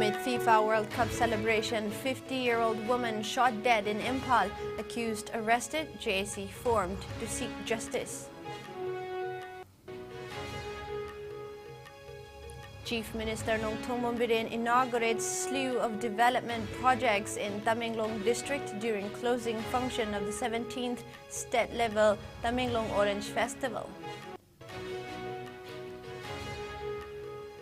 Amid FIFA World Cup celebration, 50-year-old woman shot dead in Impal, accused arrested, JSC formed to seek justice. Chief Minister Nongtong Mombirin inaugurates slew of development projects in Tamenglong district during closing function of the 17th state-level Tamenglong Orange Festival.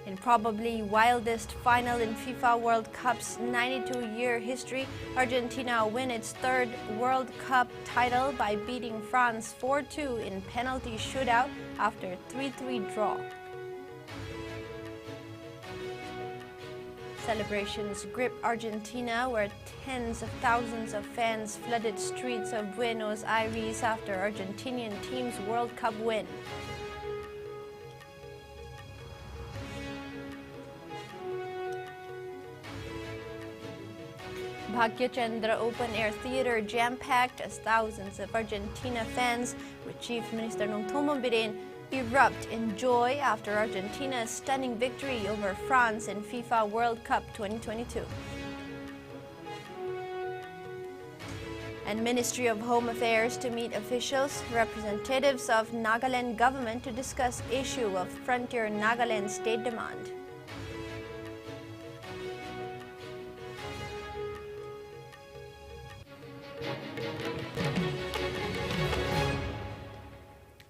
In probably wildest final in FIFA World Cup's 92-year history, Argentina win its third World Cup title by beating France 4-2 in penalty shootout after 3-3 draw. Celebrations grip Argentina, where tens of thousands of fans flooded streets of Buenos Aires after Argentinian team's World Cup win. Bhagyachandra Open Air Theater jam-packed as thousands of Argentina fans, with Chief Minister Nongtong Mombirin, erupt in joy after Argentina's stunning victory over France in FIFA World Cup 2022. And Ministry of Home Affairs to meet officials, representatives of Nagaland government to discuss issue of Frontier Nagaland state demand.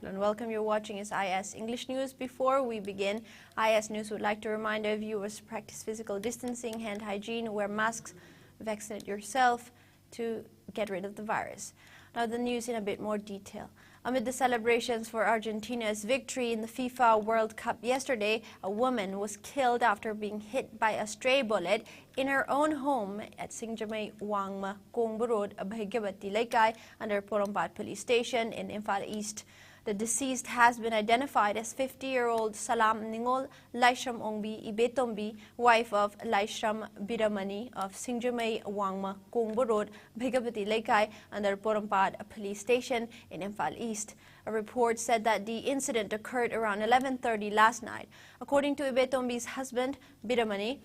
And welcome, you're watching IS English News. Before we begin, IS News would like to remind our viewers to practice physical distancing, hand hygiene, wear masks, vaccinate yourself to get rid of the virus. Now the news in a bit more detail. Amid the celebrations for Argentina's victory in the FIFA World Cup yesterday, a woman was killed after being hit by a stray bullet in her own home at Singjamay Wangma, Kongbo Road, Bhaigabati Laikai, under Porompat Police Station in Imphal East. The deceased has been identified as 50-year-old Salam Ningol Laishram Ongbi Ibetombi, wife of Laishram Biramani of Singjamay Wangma, Kongbo Road, Bhaigabati Laikai, under Porompat Police Station in Imphal East. A report said that the incident occurred around 11:30 last night. According to Ibetombi's husband, Biramani,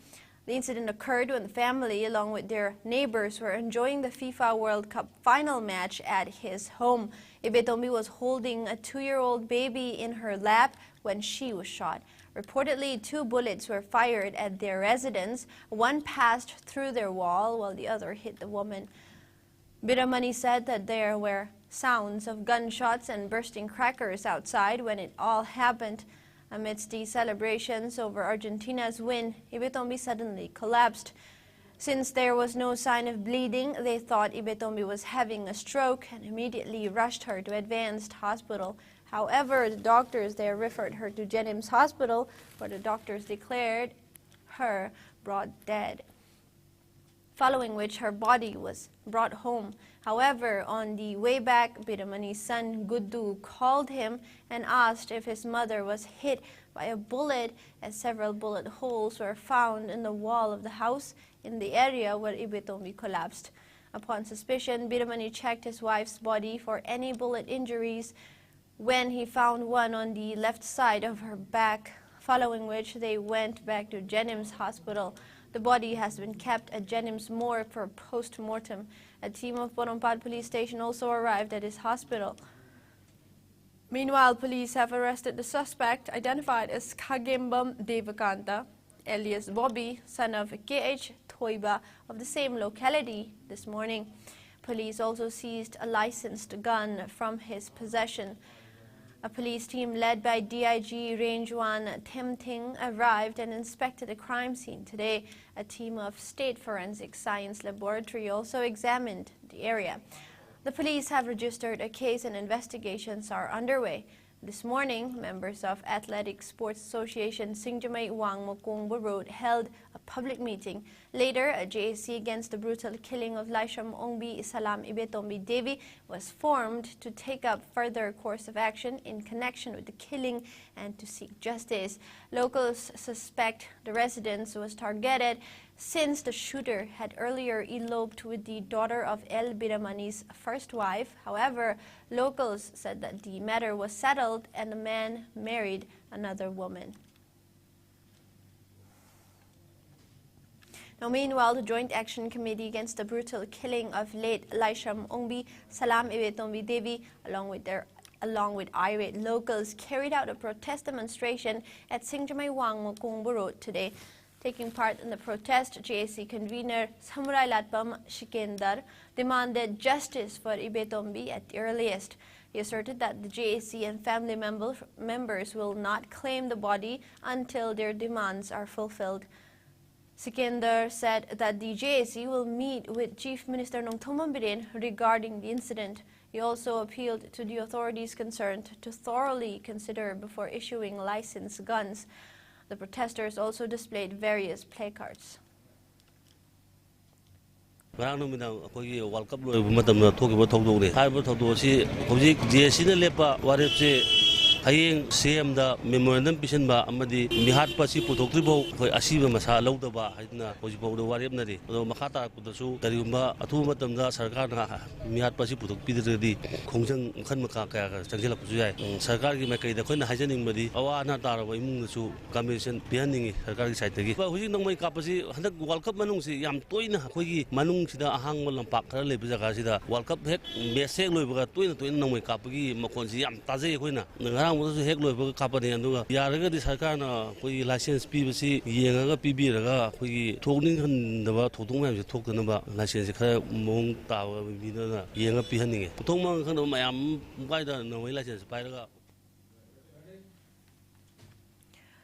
the incident occurred when the family, along with their neighbors, were enjoying the FIFA World Cup final match at his home. Ibetombi was holding a 2-year-old baby in her lap when she was shot. Reportedly, 2 bullets were fired at their residence. One passed through their wall while the other hit the woman. Biramani said that there were sounds of gunshots and bursting crackers outside when it all happened. Amidst the celebrations over Argentina's win, Ibetombi suddenly collapsed. Since there was no sign of bleeding, they thought Ibetombi was having a stroke and immediately rushed her to Advanced Hospital. However, the doctors there referred her to Jenims Hospital, where the doctors declared her brought dead, following which her body was brought home. However, on the way back, Biramani's son Guddu called him and asked if his mother was hit by a bullet, as several bullet holes were found in the wall of the house in the area where Ibetombi collapsed. Upon suspicion, Biramani checked his wife's body for any bullet injuries when he found one on the left side of her back, following which they went back to Jenims Hospital. The body has been kept at Jenims morgue for post-mortem. A team of Porompat Police Station also arrived at his hospital. Meanwhile, police have arrested the suspect, identified as Kagembam Devakanta, alias Bobby, son of K.H. Thoiba of the same locality, this morning. Police also seized a licensed gun from his possession. A police team led by DIG Range 1 Tim Ting arrived and inspected the crime scene today. A team of State Forensic Science Laboratory also examined the area. The police have registered a case and investigations are underway. This morning, members of Athletic Sports Association Singjamay Wangma Kongbo Road held a public meeting. Later, a JSC against the brutal killing of Laishram Ongbi Salam Ibetombi Devi was formed to take up further course of action in connection with the killing and to seek justice. Locals suspect the residence was targeted since the shooter had earlier eloped with the daughter of El Biramani's first wife. However, locals said that the matter was settled and the man married another woman. Now, meanwhile, the Joint Action Committee against the brutal killing of late Laisham Ongbi Salam Ibetombi Devi, along with irate locals, carried out a protest demonstration at Singjamai Wang Mokungbu Road today. Taking part in the protest, JAC convener Samurai Latpam Shikendar demanded justice for Ibetombi at the earliest. He asserted that the JAC and family members will not claim the body until their demands are fulfilled. Sikandar said that the JAC will meet with Chief Minister Nongthomam Biren regarding the incident. He also appealed to the authorities concerned to thoroughly consider before issuing licensed guns. The protesters also displayed various placards. World Cup Hayeng CM da memorandum pishan ba amadi mihat pasi puthoktribo khoi asiba masa lawdaba haidna hojibau da warepnari ado makhata kudasu karigumba athu matamda sarkar na mihat pasi puthokpidredi khongjang khan maka kaya ka changjela puju yai sarkar gi makai da khoina hajaning badi awa na taraba imung su commission pianingi sarkar gi side gi hoji nongmai kapasi handak World Cup manung si yam toina khoi gi manung sida ahang lampak khara le jaga sida World Cup hek mesek loibaga toina nongmai kapagi makon si yam taje khoina hek loibaga kapani anduga yaraga di sarkar na khoi license pibasi yengaga pibiraga khoi thokning handaba thotong mayam se thokdana license khara mong tawa bidana yenga pihaninge thongma khana mayam baida nawai license pairaga.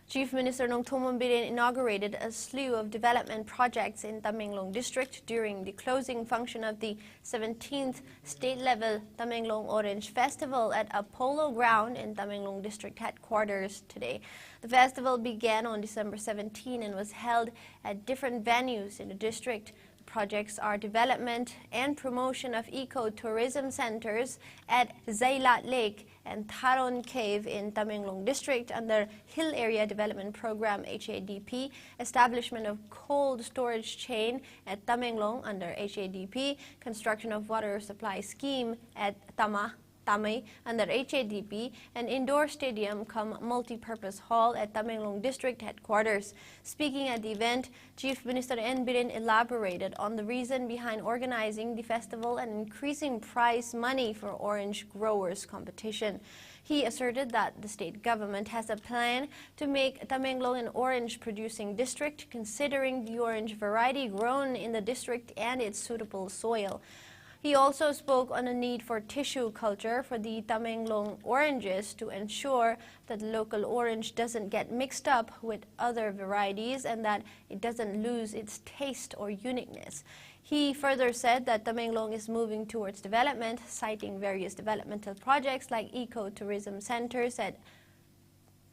Chief Minister Nongthomam Biren inaugurated a slew of development projects in Tamenglong district during the closing function of the 17th state-level Tamenglong Orange Festival at a polo ground in Tamenglong district headquarters today. The festival began on December 17 and was held at different venues in the district. Projects are development and promotion of eco-tourism centers at Zailat Lake and Tharon Cave in Tamenglong District under Hill Area Development Program HADP, establishment of cold storage chain at Tamenglong under HADP, construction of water supply scheme at Tamay under HADP, an indoor stadium cum multi-purpose hall at Tamenglong District headquarters. Speaking at the event, Chief Minister N. Biren elaborated on the reason behind organizing the festival and increasing prize money for orange growers competition. He asserted that the state government has a plan to make Tamenglong an orange-producing district, considering the orange variety grown in the district and its suitable soil. He also spoke on the need for tissue culture for the Tamenglong oranges to ensure that local orange doesn't get mixed up with other varieties and that it doesn't lose its taste or uniqueness. He further said that Tamenglong is moving towards development, citing various developmental projects like eco-tourism centers at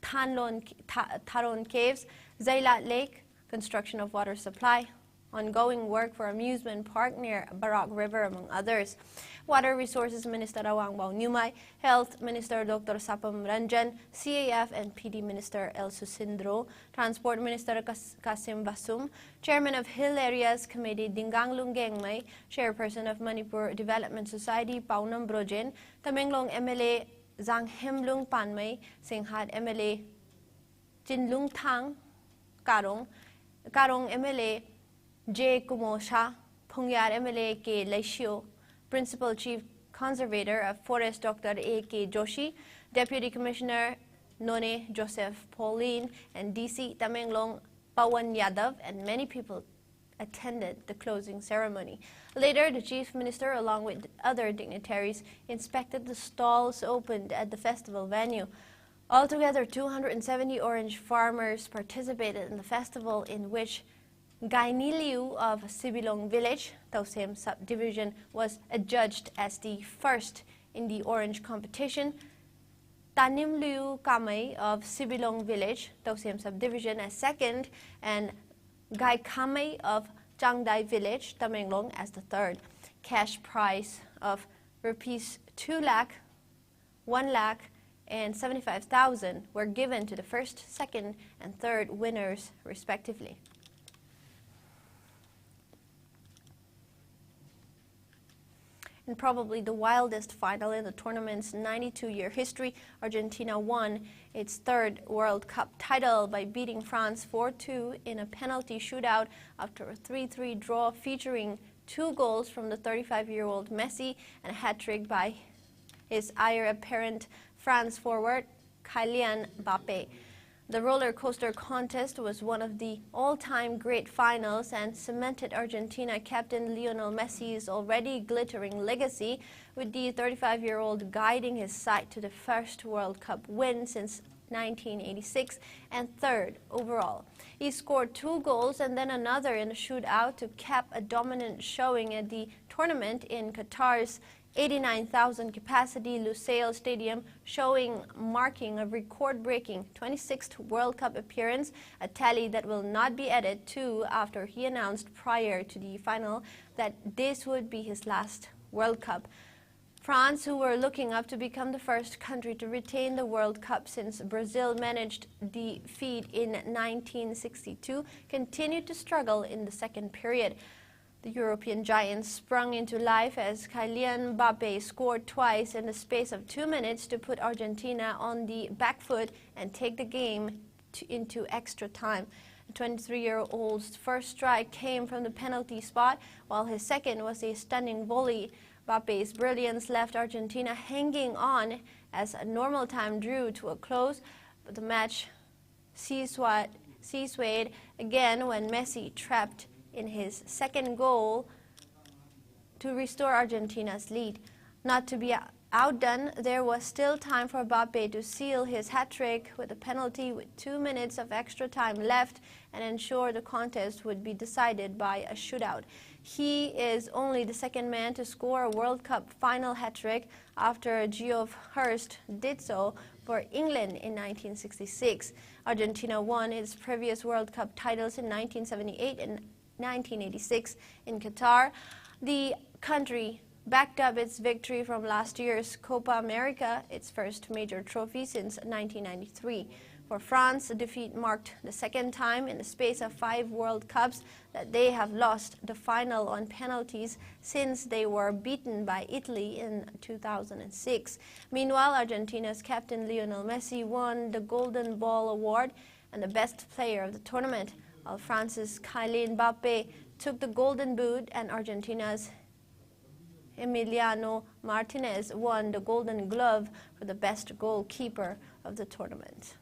Tharon Caves, Zailat Lake, construction of water supply, ongoing work for amusement park near Barak River, among others. Water Resources Minister Awang Bao Nyumai, Health Minister Dr. Sapam Ranjan, CAF and PD Minister El Susindro, Transport Minister Kasim Basum, Chairman of Hill Areas Committee Dingang Lunggengmai, Chairperson of Manipur Development Society Paunam Brojen, Tamenglong MLA Zang Hemlung Panmai, Singhat MLA Jinlung Thang, Karong MLA J. Kumosha, Pungyar MLA K. Laishio, Principal Chief Conservator of Forest Dr. A. K. Joshi, Deputy Commissioner None Joseph Pauline, and DC Tamenglong Pawan Yadav, and many people attended the closing ceremony. Later, the Chief Minister, along with other dignitaries, inspected the stalls opened at the festival venue. Altogether, 270 orange farmers participated in the festival, in which Gainiliu of Sibilong Village, Tausem Subdivision, was adjudged as the first in the orange competition. Tanimliu Kamay of Sibilong Village, Tausem Subdivision, as second, and Gai Kamay of Changdai Village, Tamenglong, as the third. Cash prize of rupees 2 lakh, 1 lakh, and 75,000 were given to the first, second, and third winners, respectively. In probably the wildest final in the tournament's 92-year history, Argentina won its third World Cup title by beating France 4-2 in a penalty shootout after a 3-3 draw featuring 2 goals from the 35-year-old Messi and a hat-trick by his heir apparent France forward Kylian Mbappe. The roller coaster contest was one of the all-time great finals and cemented Argentina captain Lionel Messi's already glittering legacy, with the 35-year-old guiding his side to the first World Cup win since 1986 and third overall. He scored 2 goals and then another in a shootout to cap a dominant showing at the tournament in Qatar's 89,000 capacity Lusail Stadium, marking a record-breaking 26th World Cup appearance, a tally that will not be added to after he announced prior to the final that this would be his last World Cup. France, who were looking up to become the first country to retain the World Cup since Brazil managed the feat in 1962, continued to struggle in the second period. The European giants sprung into life as Kylian Mbappe scored twice in the space of 2 minutes to put Argentina on the back foot and take the game into extra time. The 23-year-old's first strike came from the penalty spot, while his second was a stunning volley. Mbappe's brilliance left Argentina hanging on as a normal time drew to a close, but the match swayed again when Messi trapped in his second goal to restore Argentina's lead. Not to be outdone, there was still time for Mbappe to seal his hat-trick with a penalty with 2 minutes of extra time left and ensure the contest would be decided by a shootout. He is only the second man to score a World Cup final hat-trick after Geoff Hurst did so for England in 1966. Argentina won its previous World Cup titles in 1978 and 1986 in Qatar. The country backed up its victory from last year's Copa America, its first major trophy since 1993. For France, the defeat marked the second time in the space of 5 World Cups that they have lost the final on penalties since they were beaten by Italy in 2006. Meanwhile, Argentina's captain Lionel Messi won the Golden Ball Award and the best player of the tournament, while France's Kylian Mbappe took the Golden Boot and Argentina's Emiliano Martinez won the Golden Glove for the best goalkeeper of the tournament.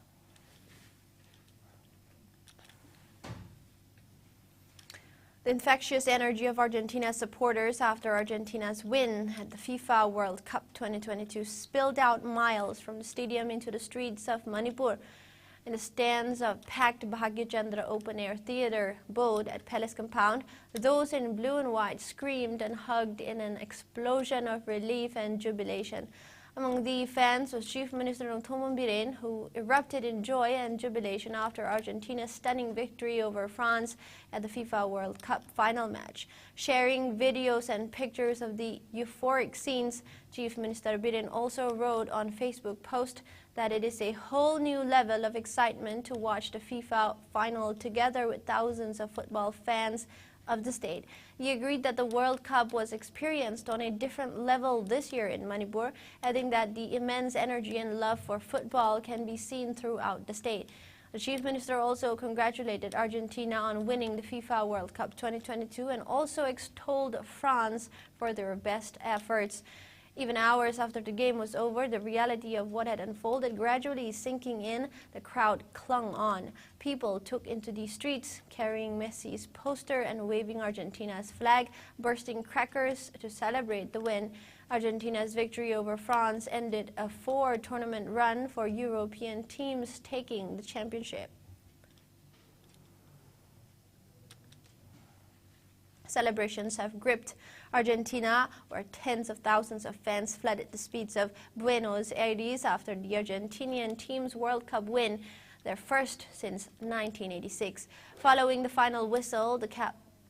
The infectious energy of Argentina's supporters after Argentina's win at the FIFA World Cup 2022 spilled out miles from the stadium into the streets of Manipur. In the stands of packed Bhagya Chandra Open Air Theatre Boat at Palace Compound, those in blue and white screamed and hugged in an explosion of relief and jubilation. Among the fans was Chief Minister Nothomon Biren, who erupted in joy and jubilation after Argentina's stunning victory over France at the FIFA World Cup final match. Sharing videos and pictures of the euphoric scenes, Chief Minister Biren also wrote on Facebook post that it is a whole new level of excitement to watch the FIFA final together with thousands of football fans of the state. He agreed that the World Cup was experienced on a different level this year in Manipur, adding that the immense energy and love for football can be seen throughout the state. The Chief Minister also congratulated Argentina on winning the FIFA World Cup 2022 and also extolled France for their best efforts. Even hours after the game was over, the reality of what had unfolded gradually sinking in, the crowd clung on. People took into the streets, carrying Messi's poster and waving Argentina's flag, bursting crackers to celebrate the win. Argentina's victory over France ended a 4-tournament run for European teams taking the championship. Celebrations have gripped Argentina, where tens of thousands of fans flooded the streets of Buenos Aires after the Argentinian team's World Cup win, their first since 1986. Following the final whistle, the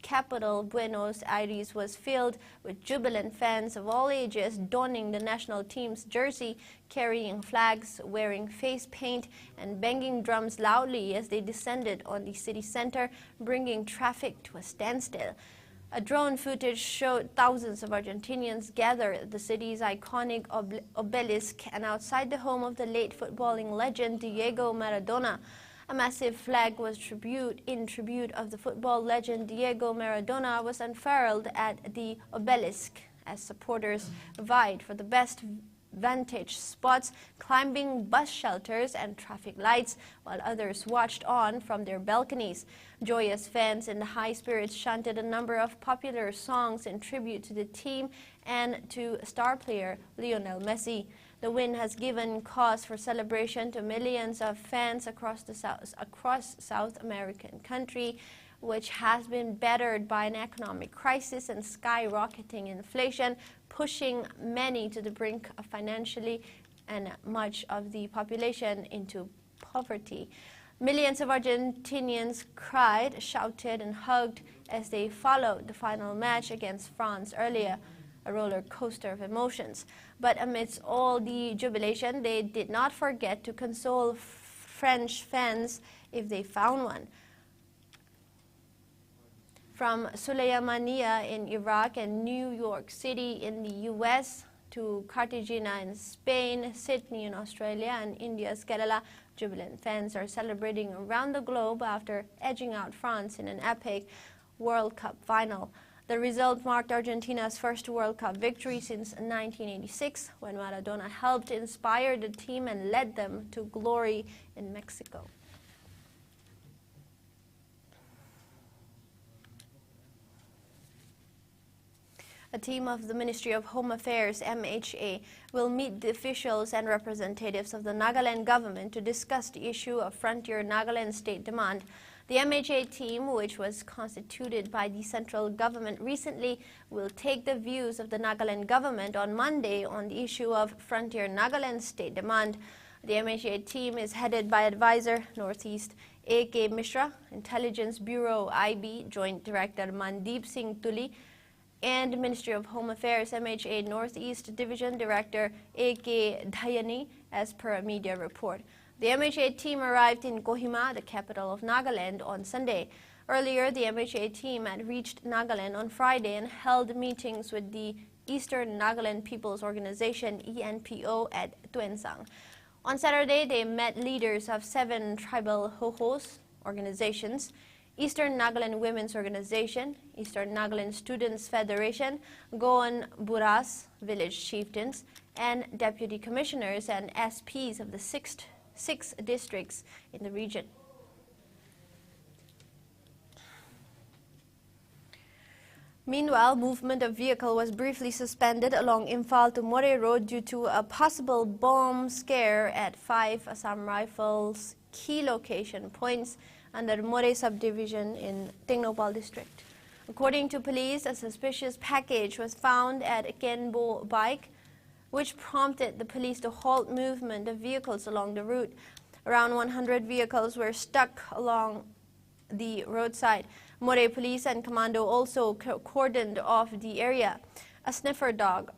capital, Buenos Aires, was filled with jubilant fans of all ages donning the national team's jersey, carrying flags, wearing face paint, and banging drums loudly as they descended on the city center, bringing traffic to a standstill. A drone footage showed thousands of Argentinians gathered at the city's iconic obelisk and outside the home of the late footballing legend Diego Maradona. A massive flag was in tribute of the football legend Diego Maradona was unfurled at the obelisk as supporters vied for the best vantage spots, climbing bus shelters and traffic lights, while others watched on from their balconies. Joyous fans in the high spirits chanted a number of popular songs in tribute to the team and to star player Lionel Messi. The win has given cause for celebration to millions of fans across South American country, which has been battered by an economic crisis and skyrocketing inflation, pushing many to the brink of financially and much of the population into poverty. Millions of Argentinians cried, shouted, and hugged as they followed the final match against France earlier, a roller coaster of emotions. But amidst all the jubilation, they did not forget to console French fans if they found one. From Sulaymaniyah in Iraq and New York City in the US to Cartagena in Spain, Sydney in Australia, and India's Kerala, jubilant fans are celebrating around the globe after edging out France in an epic World Cup final. The result marked Argentina's first World Cup victory since 1986, when Maradona helped inspire the team and led them to glory in Mexico. A team of the Ministry of Home Affairs, MHA, will meet the officials and representatives of the Nagaland government to discuss the issue of frontier Nagaland state demand. The MHA team, which was constituted by the central government recently, will take the views of the Nagaland government on Monday on the issue of frontier Nagaland state demand. The MHA team is headed by Advisor Northeast A.K. Mishra, Intelligence Bureau IB Joint Director Mandeep Singh Tuli, and Ministry of Home Affairs MHA Northeast Division Director A.K. Dhayani, as per a media report. The MHA team arrived in Kohima, the capital of Nagaland, on Sunday. Earlier, the MHA team had reached Nagaland on Friday and held meetings with the Eastern Nagaland People's Organization, ENPO, at Tuensang. On Saturday, they met leaders of 7 tribal Hohos organizations, Eastern Nagaland Women's Organization, Eastern Nagaland Students Federation, Goan Buras Village Chieftains, and deputy commissioners and SPs of the six districts in the region. Meanwhile, movement of vehicle was briefly suspended along Imphal to More Road due to a possible bomb scare at 5 Assam Rifles key location points under More subdivision in Tingnopal district. According to police, a suspicious package was found at a Kenbo bike, which prompted the police to halt movement of vehicles along the route. Around 100 vehicles were stuck along the roadside. More police and commando also cordoned off the area. A sniffer dog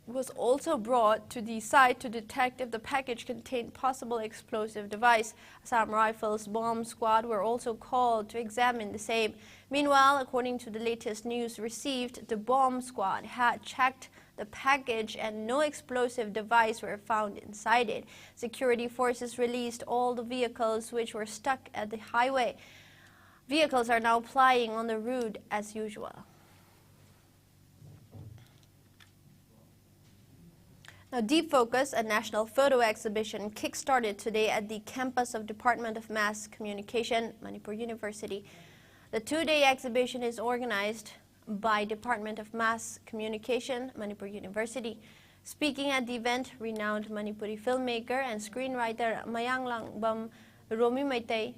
was also brought to the site to detect if the package contained possible explosive device. Assam Rifles bomb squad were also called to examine the same. Meanwhile, according to the latest news received, the bomb squad had checked the package and no explosive device were found inside it. Security forces released all the vehicles which were stuck at the highway. Vehicles are now plying on the route as usual. Now, Deep Focus, a national photo exhibition, kick-started today at the campus of Department of Mass Communication, Manipur University. The 2-day exhibition is organized by Department of Mass Communication, Manipur University. Speaking at the event, renowned Manipuri filmmaker and screenwriter Mayang Langbam Romi Maitei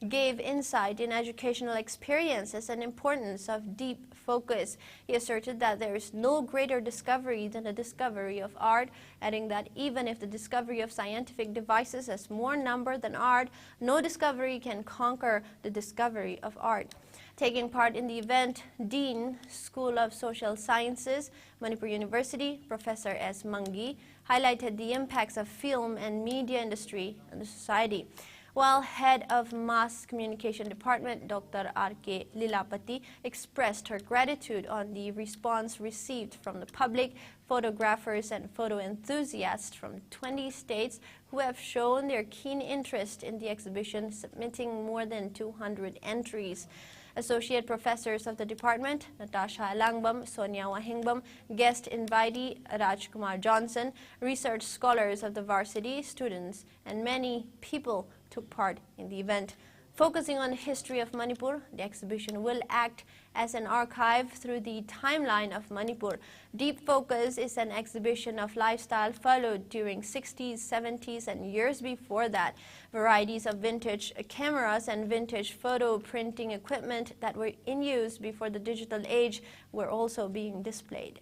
gave insight in educational experiences and importance of deep focus. He asserted that there is no greater discovery than the discovery of art, adding that even if the discovery of scientific devices has more number than art, no discovery can conquer the discovery of art. Taking part in the event, Dean, School of Social Sciences, Manipur University, Professor S. Mangi, highlighted the impacts of film and media industry on the society. While head of Mass Communication Department, Dr. R.K. Lilapati, expressed her gratitude on the response received from the public, photographers and photo enthusiasts from 20 states who have shown their keen interest in the exhibition, submitting more than 200 entries. Associate professors of the department, Natasha Langbam, Sonia Wahingbam, guest invitee Rajkumar Johnson, research scholars of the varsity, students, and many people took part in the event. Focusing on the history of Manipur, the exhibition will act as an archive through the timeline of Manipur. Deep Focus is an exhibition of lifestyle followed during 60s, 70s, and years before that. Varieties of vintage cameras and vintage photo printing equipment that were in use before the digital age were also being displayed.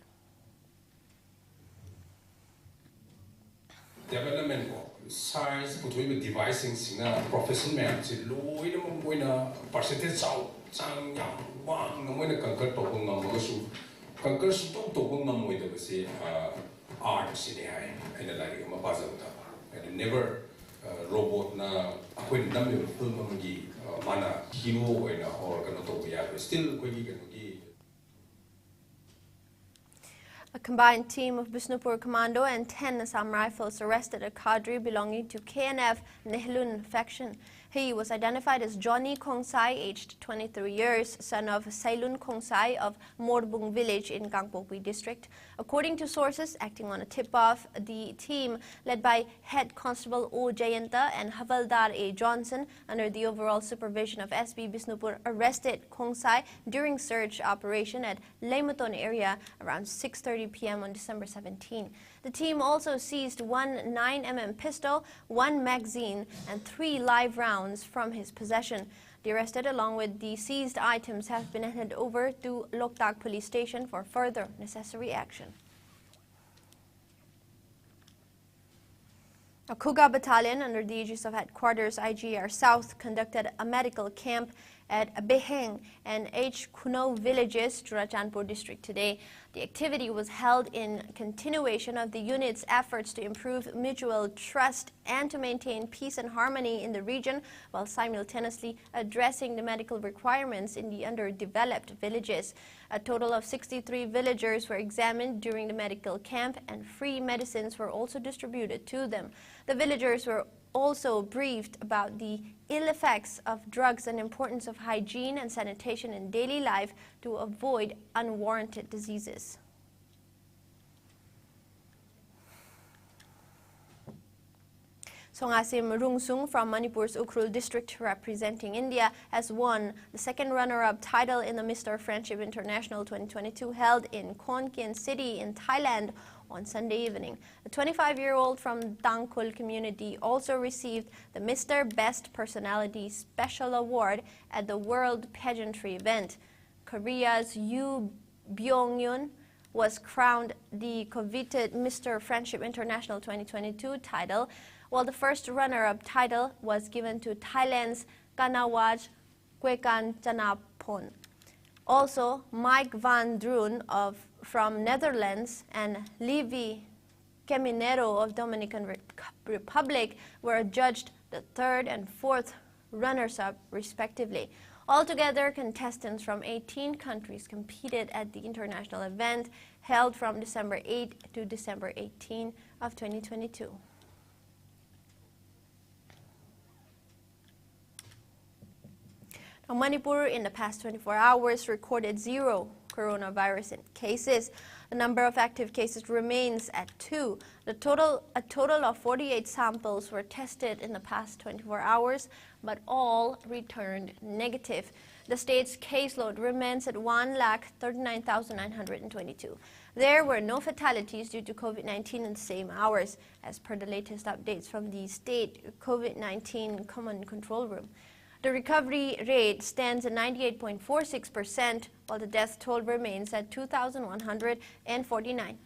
Development science between devising professional man percentage never robot na mana hero or still A combined team of Bisnupur Commando and 10 Assam Rifles arrested a cadre belonging to KNF Nehlun faction. He was identified as Johnny Kongsai, aged 23 years, son of Sailun Kongsai of Morbung village in Gangpokpi district. According to sources acting on a tip-off, the team, led by Head Constable O. Jayanta and Havaldar A. Johnson, under the overall supervision of SB Bisnupur, arrested Kongsai during search operation at Leimaton area around 6:30 p.m. on December 17. The team also seized one 9mm pistol, one magazine, and 3 live rounds from his possession. The arrested, along with the seized items, have been handed over to Loktak Police Station for further necessary action. A Kuga battalion under the aegis of Headquarters IGR South conducted a medical camp at Beheng and H. Kuno villages, Churachandpur district today. The activity was held in continuation of the unit's efforts to improve mutual trust and to maintain peace and harmony in the region while simultaneously addressing the medical requirements in the underdeveloped villages. A total of 63 villagers were examined during the medical camp and free medicines were also distributed to them. The villagers were also briefed about the ill effects of drugs and importance of hygiene and sanitation in daily life to avoid unwarranted diseases. Songasim Rungsung from Manipur's Ukhrul district, representing India, has won the second runner-up title in the Mr. Friendship International 2022 held in Khon Kaen City in Thailand on Sunday evening. The 25-year-old from Tangkhul community also received the Mr. Best Personality Special Award at the World Pageantry event. Korea's Yoo Byung-yun was crowned the coveted Mr. Friendship International 2022 title, while the first runner-up title was given to Thailand's Kanawaj Kwekan Chanapon. Also, Mike van Droon from Netherlands and Levi Caminero of Dominican Republic were adjudged the third and fourth runners-up respectively. Altogether, contestants from 18 countries competed at the international event held from December 8 to December 18 of 2022. Now, Manipur in the past 24 hours recorded 0 coronavirus cases. The number of active cases remains at 2. A total of 48 samples were tested in the past 24 hours, but all returned negative. The state's caseload remains at 1,39,922. There were no fatalities due to COVID-19 in the same hours, as per the latest updates from the state COVID-19 Command Control Room. The recovery rate stands at 98.46%, while the death toll remains at 2,149.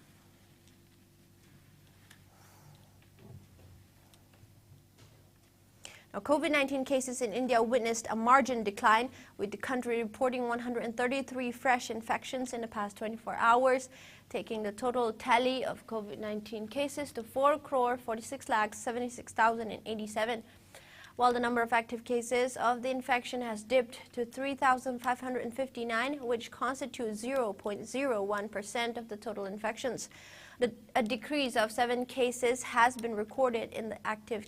Now, COVID-19 cases in India witnessed a margin decline, with the country reporting 133 fresh infections in the past 24 hours, taking the total tally of COVID-19 cases to 4,46,76,087. while the number of active cases of the infection has dipped to 3,559, which constitutes 0.01% of the total infections. A decrease of 7 cases has been recorded in the active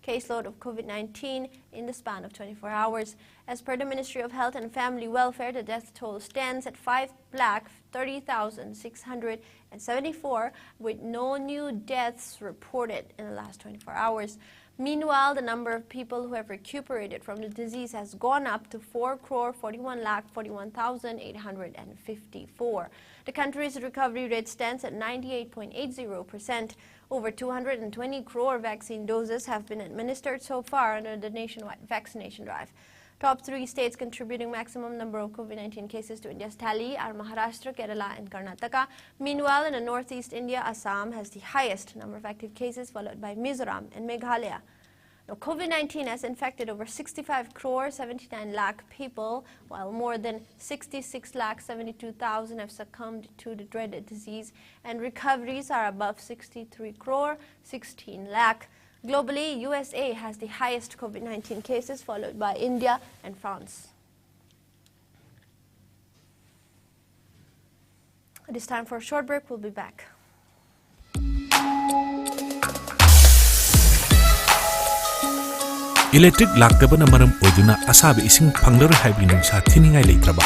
caseload of COVID-19 in the span of 24 hours. As per the Ministry of Health and Family Welfare, the death toll stands at 5,30,674, with no new deaths reported in the last 24 hours. Meanwhile, the number of people who have recuperated from the disease has gone up to 4,41,41,854. The country's recovery rate stands at 98.80%. Over 220 crore vaccine doses have been administered so far under the nationwide vaccination drive. Top 3 states contributing maximum number of COVID-19 cases to India's tally are Maharashtra, Kerala and Karnataka. Meanwhile, in the northeast India, Assam has the highest number of active cases, followed by Mizoram and Meghalaya. Now, COVID-19 has infected over 65 crore 79 lakh people, while more than 66 lakh 72,000 have succumbed to the dreaded disease, and recoveries are above 63 crore 16 lakh. Globally, USA has the highest COVID-19 cases, followed by India and France. It is time for a short break. We'll be back. Electric laktabana maram oiduna asabi ising phanglar hybrid nungsa thiningai leitraba.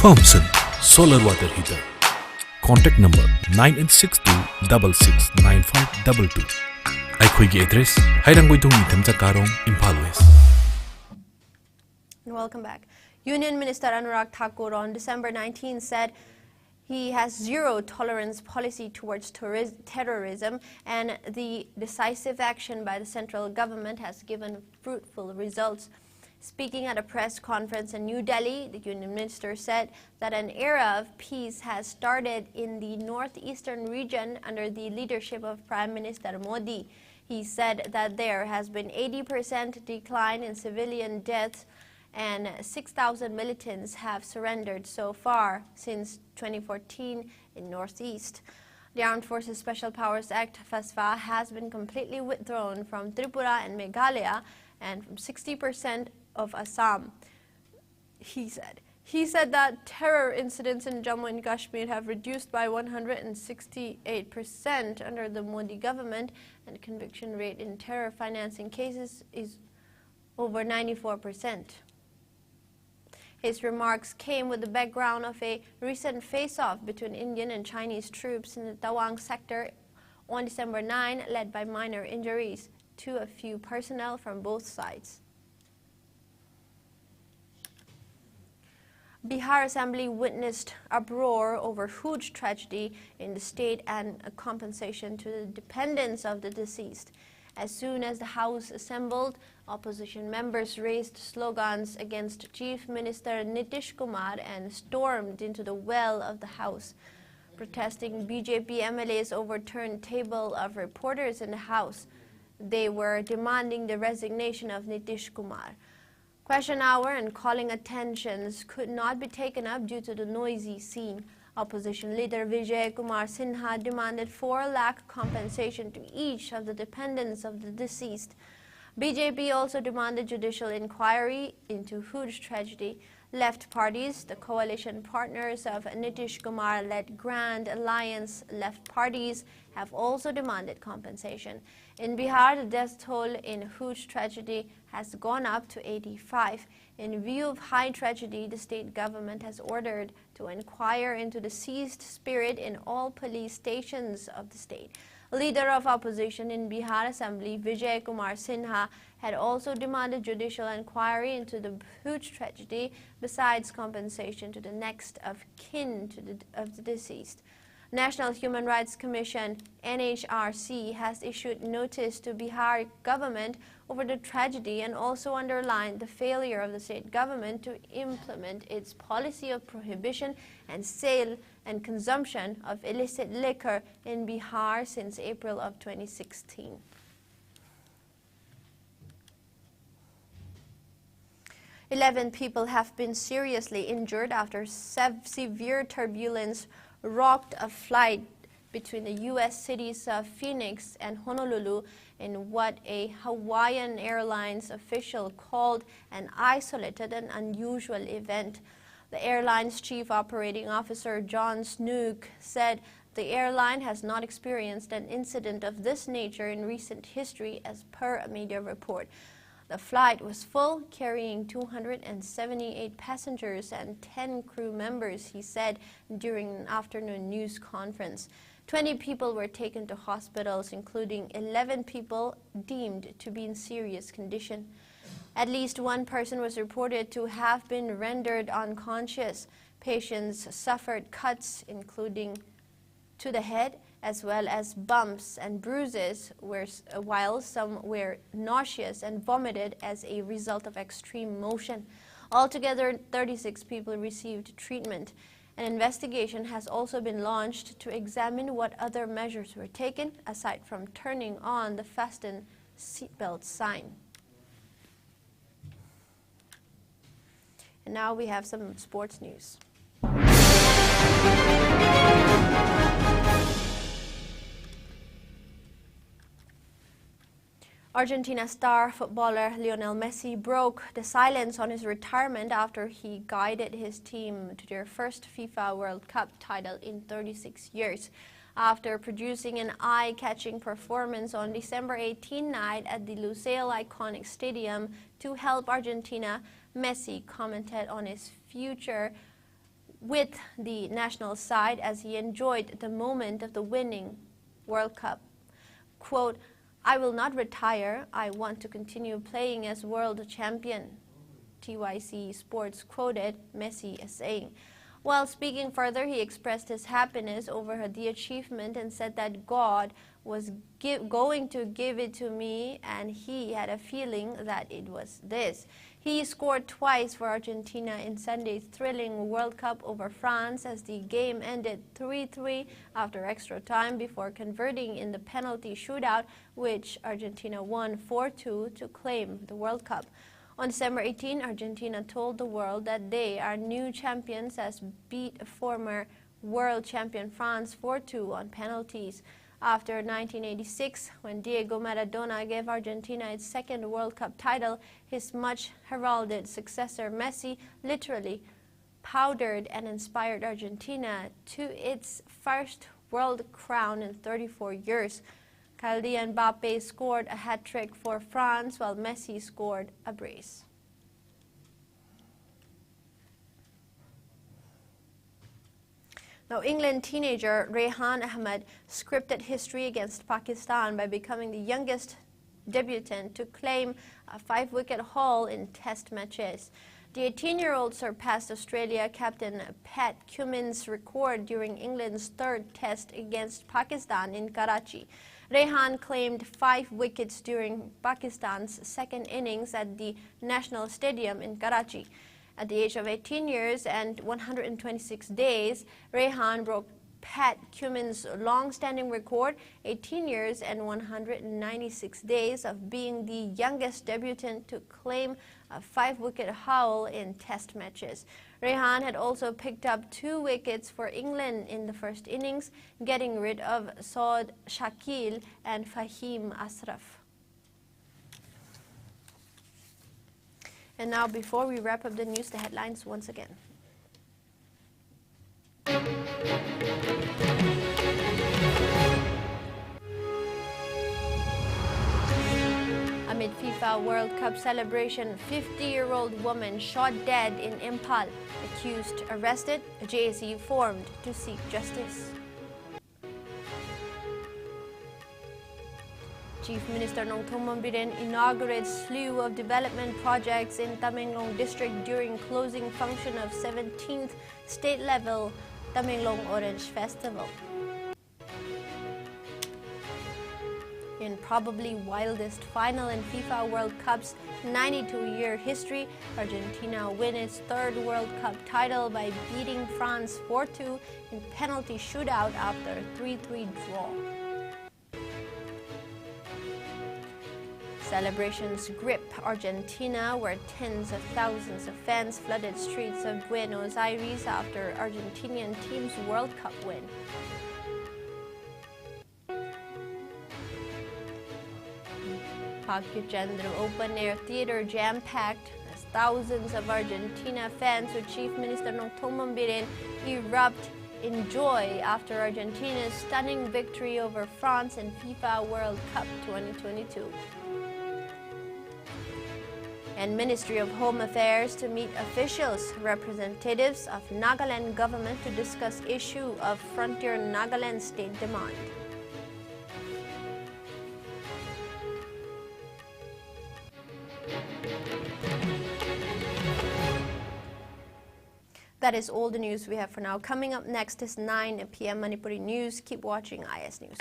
Firmson solar water heater. Contact number 9862669522. Aikhoigi address Hairangboidong Nithamcha Karong, Impal West. Welcome back. Union Minister Anurag Thakur on December 19 said he has zero tolerance policy towards terrorism, and the decisive action by the central government has given fruitful results. Speaking at a press conference in New Delhi, the Union Minister said that an era of peace has started in the northeastern region under the leadership of Prime Minister Modi. He said that there has been 80% decline in civilian deaths and 6,000 militants have surrendered so far since 2014 in Northeast. The Armed Forces Special Powers Act, FASFA, has been completely withdrawn from Tripura and Meghalaya and from 60% of Assam, he said. He said that terror incidents in Jammu and Kashmir have reduced by 168% under the Modi government, and conviction rate in terror financing cases is over 94%. His remarks came with the background of a recent face-off between Indian and Chinese troops in the Tawang sector on December 9, led by minor injuries to a few personnel from both sides. Bihar Assembly witnessed uproar over huge tragedy in the state and a compensation to the dependents of the deceased. As soon as the House assembled, opposition members raised slogans against Chief Minister Nitish Kumar and stormed into the well of the House. Protesting BJP MLAs overturned table of reporters in the House. They were demanding the resignation of Nitish Kumar. Question hour and calling attentions could not be taken up due to the noisy scene. Opposition leader Vijay Kumar Sinha demanded 4 lakh compensation to each of the dependents of the deceased. BJP also demanded judicial inquiry into huge tragedy. Left parties, the coalition partners of Nitish Kumar-led Grand Alliance left parties, have also demanded compensation. In Bihar, the death toll in huge tragedy has gone up to 85. In view of high tragedy, the state government has ordered to inquire into the deceased spirit in all police stations of the state. Leader of opposition in Bihar Assembly, Vijay Kumar Sinha, had also demanded judicial inquiry into the huge tragedy, besides compensation to the next of kin of the deceased. National Human Rights Commission, NHRC, has issued notice to Bihar government over the tragedy and also underlined the failure of the state government to implement its policy of prohibition and sale and consumption of illicit liquor in Bihar since April of 2016. Eleven people have been seriously injured after severe turbulence rocked a flight between the U.S. cities of Phoenix and Honolulu in what a Hawaiian Airlines official called an isolated and unusual event. The airline's chief operating officer, John Snook, said the airline has not experienced an incident of this nature in recent history, as per a media report. The flight was full, carrying 278 passengers and 10 crew members, he said during an afternoon news conference. 20 people were taken to hospitals, including 11 people deemed to be in serious condition. At least one person was reported to have been rendered unconscious. Patients suffered cuts, including to the head, as well as bumps and bruises, while some were nauseous and vomited as a result of extreme motion. Altogether, 36 people received treatment. An investigation has also been launched to examine what other measures were taken, aside from turning on the fasten seatbelt sign. And now we have some sports news. Argentina star footballer Lionel Messi broke the silence on his retirement after he guided his team to their first FIFA World Cup title in 36 years. After producing an eye-catching performance on December 18 night at the Lusail iconic stadium to help Argentina, Messi commented on his future with the national side as he enjoyed the moment of the winning World Cup. Quote, "I will not retire. I want to continue playing as world champion," TYC Sports quoted Messi as saying. While speaking further, he expressed his happiness over the achievement and said that God was going to give it to me and he had a feeling that it was this. He scored twice for Argentina in Sunday's thrilling World Cup over France as the game ended 3-3 after extra time before converting in the penalty shootout, which Argentina won 4-2 to claim the World Cup. On December 18, Argentina told the world that they are new champions as beat former world champion France 4-2 on penalties. After 1986, when Diego Maradona gave Argentina its second World Cup title, his much-heralded successor Messi literally powdered and inspired Argentina to its first world crown in 34 years. Kylian Mbappe scored a hat-trick for France, while Messi scored a brace. Now, England teenager Rehan Ahmed scripted history against Pakistan by becoming the youngest debutant to claim a 5-wicket haul in Test matches. The 18-year-old surpassed Australia captain Pat Cummins' record during England's third Test against Pakistan in Karachi. Rehan claimed 5 wickets during Pakistan's second innings at the National Stadium in Karachi. At the age of 18 years and 126 days, Rehan broke Pat Cummins' long-standing record, 18 years and 196 days, of being the youngest debutant to claim a 5-wicket haul in Test matches. Rehan had also picked up 2 wickets for England in the first innings, getting rid of Saud Shakil and Fahim Ashraf. And now, before we wrap up the news, the headlines once again. Amid FIFA World Cup celebration, 50-year-old woman shot dead in Impal. Accused arrested, a JSE formed to seek justice. Chief Minister Nongthong Mombiren inaugurates slew of development projects in Tamenglong district during closing function of 17th state-level Tamenglong Orange Festival. In probably wildest final in FIFA World Cup's 92-year history, Argentina win its third World Cup title by beating France 4-2 in penalty shootout after a 3-3 draw. Celebrations grip Argentina, where tens of thousands of fans flooded streets of Buenos Aires after Argentinian team's World Cup win. Bhagyachandra Open Air Theatre jam-packed as thousands of Argentina fans with Chief Minister Nongtongman Biren erupt in joy after Argentina's stunning victory over France in FIFA World Cup 2022. And Ministry of Home Affairs to meet officials, representatives of Nagaland government to discuss issue of Frontier Nagaland state demand. That is all the news we have for now. Coming up next is 9 p.m. Manipuri News. Keep watching IS News.